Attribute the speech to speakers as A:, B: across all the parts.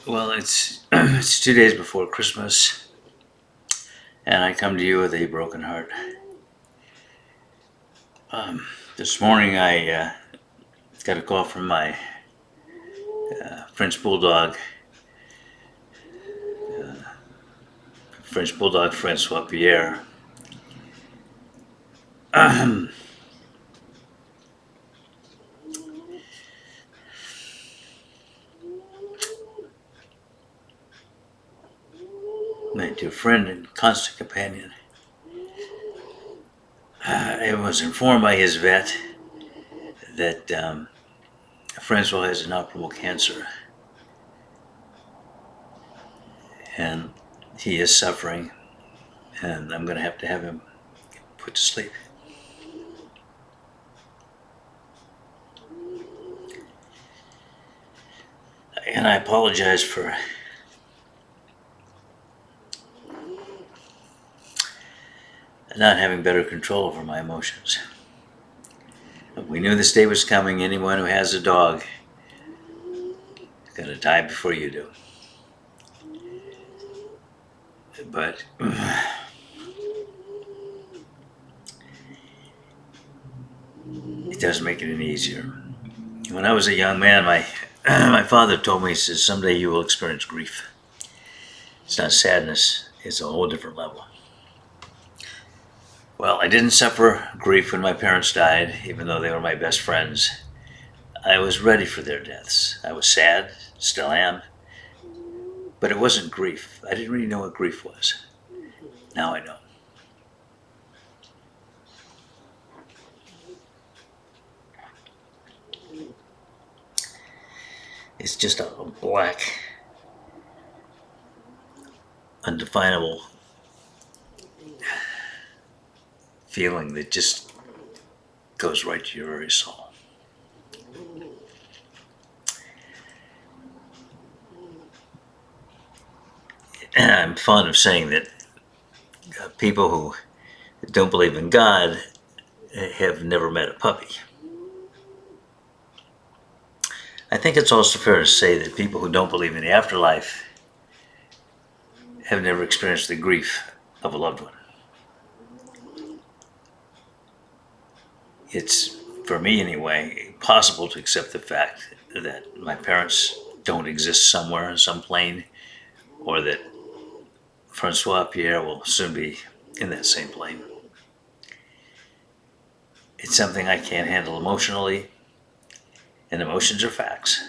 A: Well, it's it's 2 days before Christmas, and I come to you with a broken heart. Um, this morning, I got a call from my French bulldog, Francois Pierre. My dear friend and constant companion. I was informed by his vet that Francois has inoperable cancer, and he is suffering, and I'm going to have him put to sleep. And I apologize for not having better control over my emotions. We knew this day was coming. Anyone who has a dog is going to die before you do. But it doesn't make it any easier. When I was a young man, my father told me, he says, someday you will experience grief. It's not sadness, it's a whole different level. Well, I didn't suffer grief when my parents died, even though they were my best friends. I was ready for their deaths. I was sad, still am, but it wasn't grief. I didn't really know what grief was. Now I know. It's just a black, undefinable feeling that just goes right to your very soul. And I'm fond of saying that people who don't believe in God have never met a puppy. I think it's also fair to say that people who don't believe in the afterlife have never experienced the grief of a loved one. It's, for me anyway, possible to accept the fact that my parents don't exist somewhere in some plane, or that Francois Pierre will soon be in that same plane. It's something I can't handle emotionally, and emotions are facts.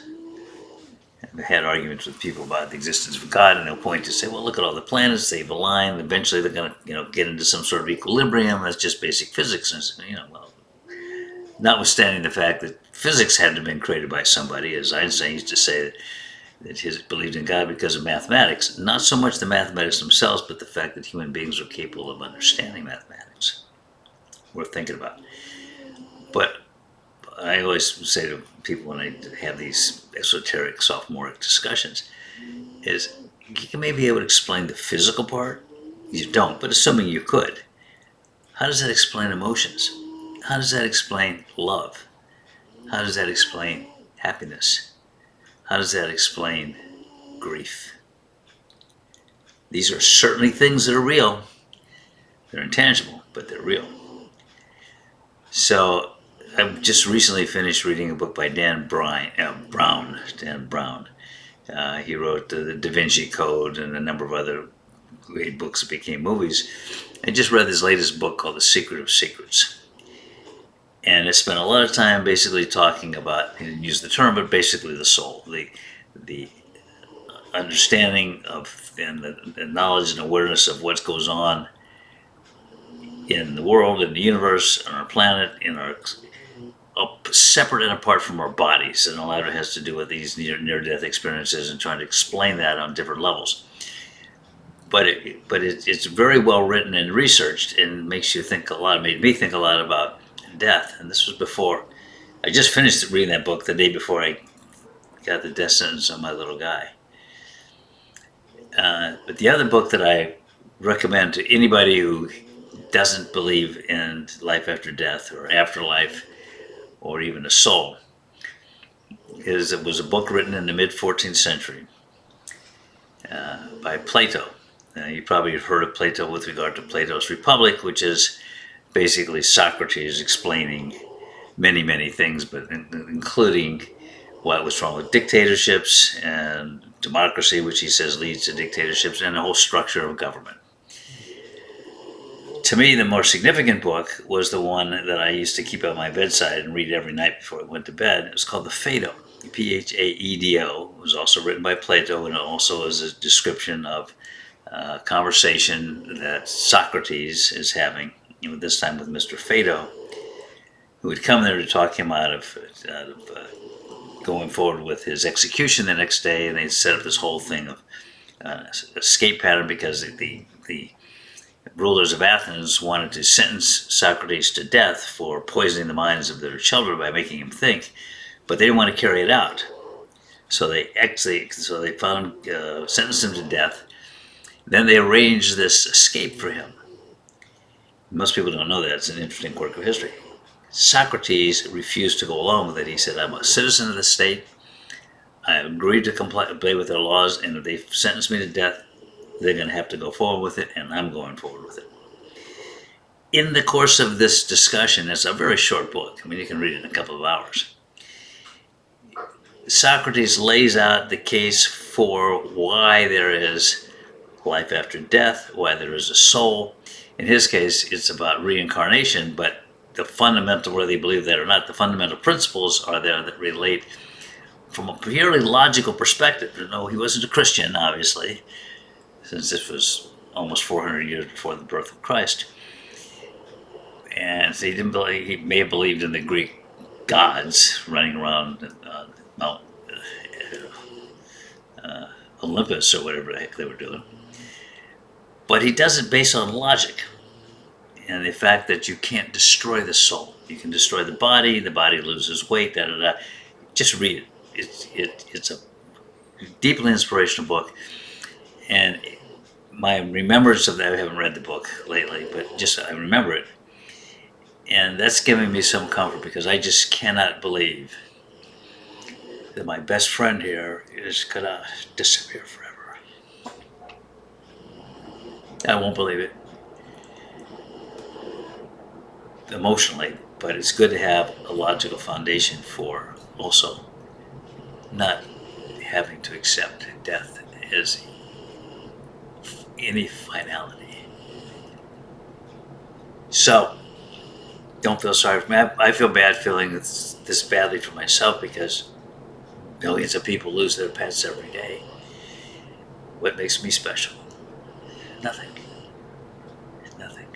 A: I've had arguments with people about the existence of God, and they'll point to say, well, look at all the planets, they've aligned, eventually they're going to get into some sort of equilibrium. That's just basic physics. And, well, notwithstanding the fact that physics had to have been created by somebody, as Einstein used to say, that he believed in God because of mathematics. Not so much the mathematics themselves, but the fact that human beings are capable of understanding mathematics. Worth thinking about. But I always say to people when I have these esoteric, sophomoric discussions, is you may be able to explain the physical part. You don't, but assuming you could, how does that explain emotions? How does that explain love? How does that explain happiness? How does that explain grief? These are certainly things that are real. They're intangible, but they're real. So I've just recently finished reading a book by Dan Brown. He wrote the Da Vinci Code and a number of other great books that became movies. I just read his latest book called The Secret of Secrets. And it spent a lot of time basically talking about, he didn't use the term, but basically the soul, the understanding of and the knowledge and awareness of what goes on in the world, in the universe, on our planet, in our separate and apart from our bodies. And a lot of it has to do with these near-death experiences and trying to explain that on different levels. But it's very well written and researched, and makes you think a lot. Made me think a lot about death. And this was before I just finished reading that book the day before I got the death sentence on my little guy. But the other book that I recommend to anybody who doesn't believe in life after death or afterlife or even a soul it was a book written in the mid 14th century by Plato. You probably have heard of Plato with regard to Plato's Republic, which is basically Socrates explaining many, many things, but including what was wrong with dictatorships and democracy, which he says leads to dictatorships, and the whole structure of government. To me, the more significant book was the one that I used to keep at my bedside and read every night before I went to bed. It was called The Phaedo, Phaedo. It was also written by Plato, and it also is a description of conversation that Socrates is having, this time with Mr. Phaedo, who would come there to talk him out of going forward with his execution the next day, and they'd set up this whole thing of escape pattern because the rulers of Athens wanted to sentence Socrates to death for poisoning the minds of their children by making him think, but they didn't want to carry it out. So they sentenced him to death. Then they arranged this escape for him. Most people don't know that. It's an interesting quirk of history. Socrates refused to go along with it. He said, I'm a citizen of the state. I agreed to obey with their laws, and if they sentence me to death, they're going to have to go forward with it, and I'm going forward with it. In the course of this discussion, it's a very short book. I mean, you can read it in a couple of hours. Socrates lays out the case for why there is life after death, why there is a soul. In his case, it's about reincarnation, but the fundamental, whether you believe that or not, the fundamental principles are there that relate from a purely logical perspective. No, he wasn't a Christian, obviously, since this was almost 400 years before the birth of Christ. And so he didn't believe, he may have believed in the Greek gods running around Mount Olympus or whatever the heck they were doing. But he does it based on logic and the fact that you can't destroy the soul. You can destroy the body loses weight, da da da. Just read it. It's a deeply inspirational book. And my remembrance of that, I haven't read the book lately, but just I remember it. And that's giving me some comfort because I just cannot believe that my best friend here is going to disappear forever. I won't believe it emotionally, but it's good to have a logical foundation for also not having to accept death as any finality. So, don't feel sorry for me. I feel bad feeling this badly for myself because millions of people lose their pets every day. What makes me special? Nothing. Nothing.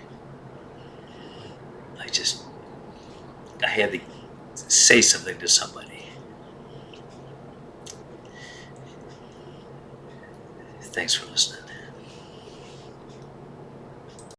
A: I had to say something to somebody. Thanks for listening.